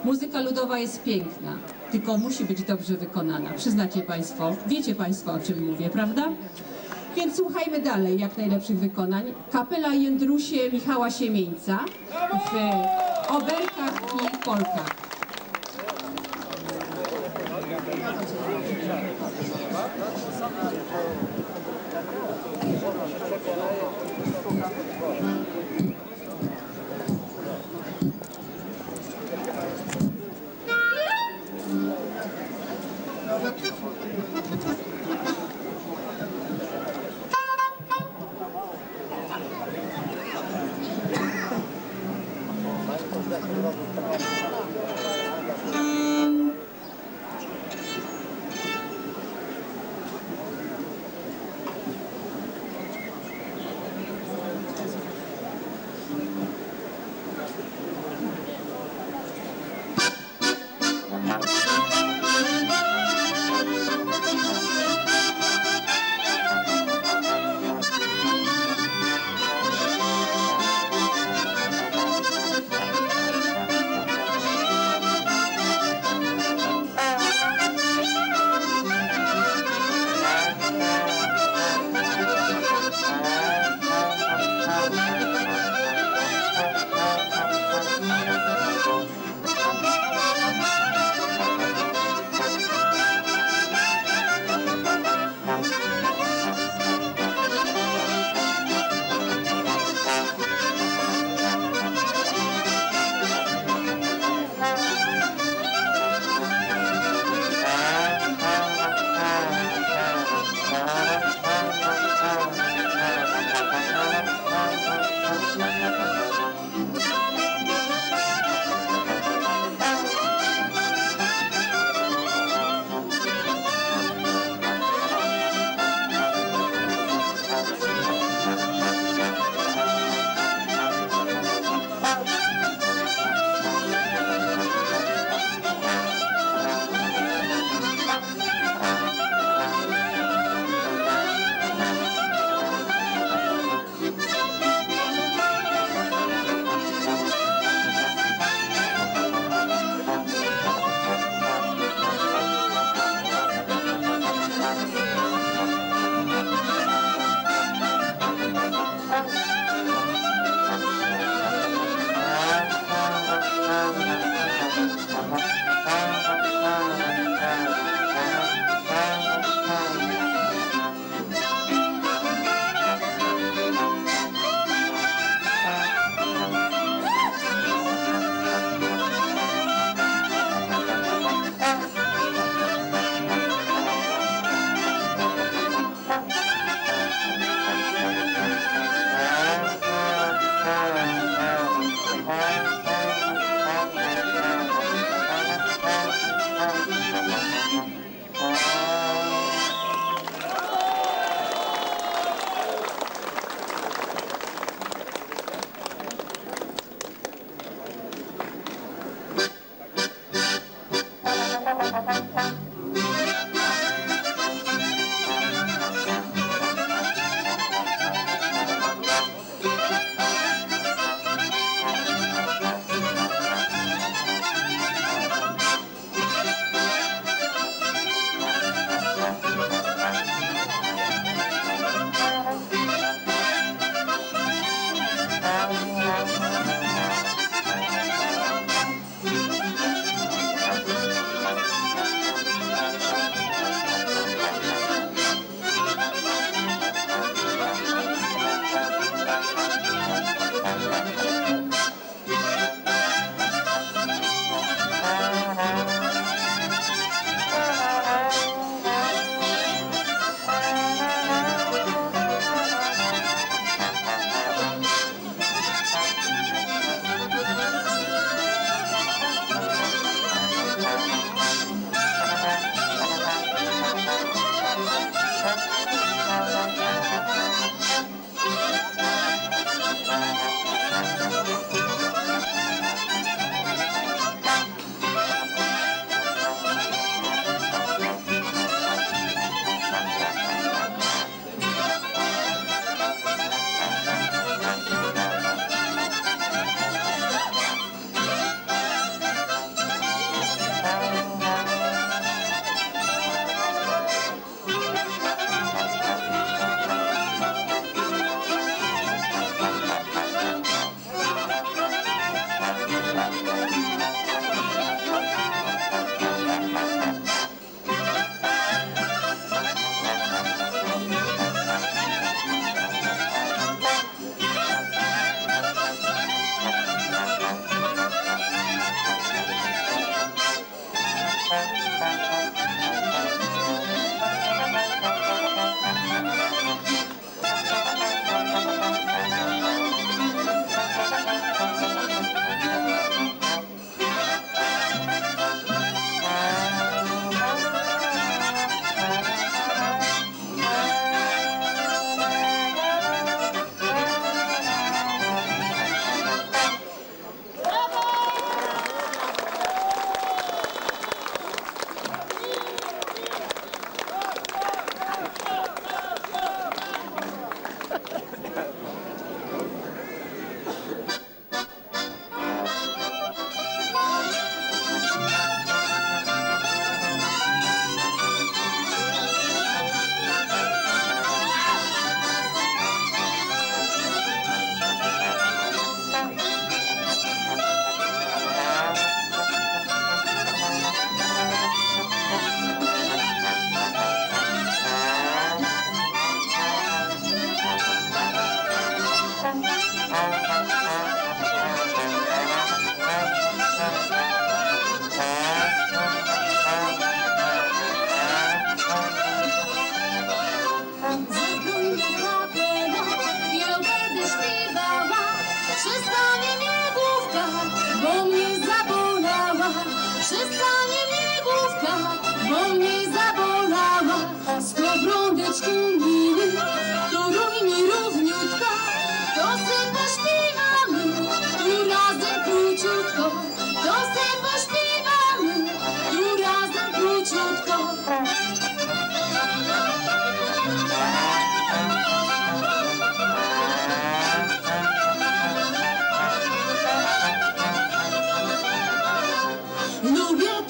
Muzyka ludowa jest piękna, tylko musi być dobrze wykonana. Przyznacie Państwo, wiecie Państwo, o czym mówię, prawda? Więc słuchajmy dalej jak najlepszych wykonań. Kapela Jędrusie Michała Siemieńca w oberkach i polkach.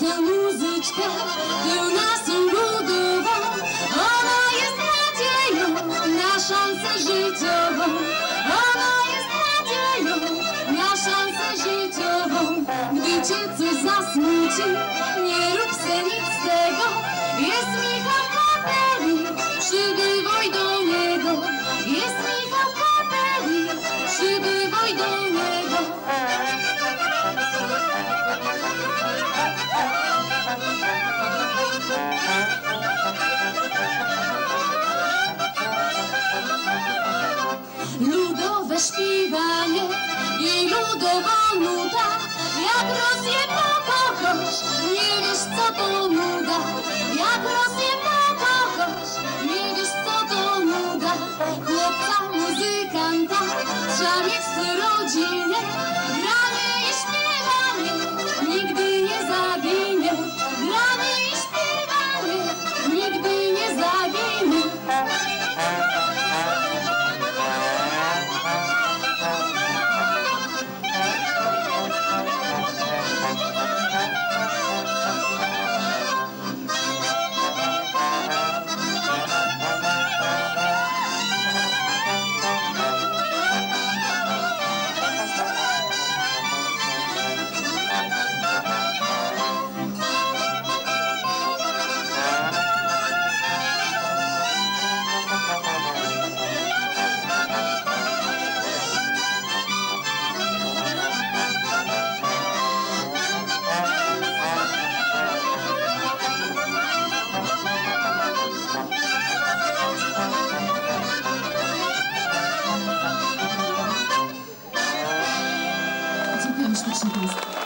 tę muzyczkę, tę naszą ludową. Ona jest nadzieją na szansę życiową. Ona jest nadzieją na szansę życiową. Gdy cię coś zasmuci, nie rób se nic z tego. Jest Michał w kapeli, przybywaj do niego. Jest Michał w kapeli, przybywaj do niego. Ludowe śpiewanie i ludowa nuda. Jak Rosję pokochasz, nie wiesz co to nuda. Jak Rosję pokochasz, nie wiesz co to nuda. Chłopca muzykanta trzeba mieć w rodzinie. Granie i śpiewanie nigdy nie zaginie. Granie i śpiewanie nigdy nie zaginie. Dziękuję ślicznie Państwu.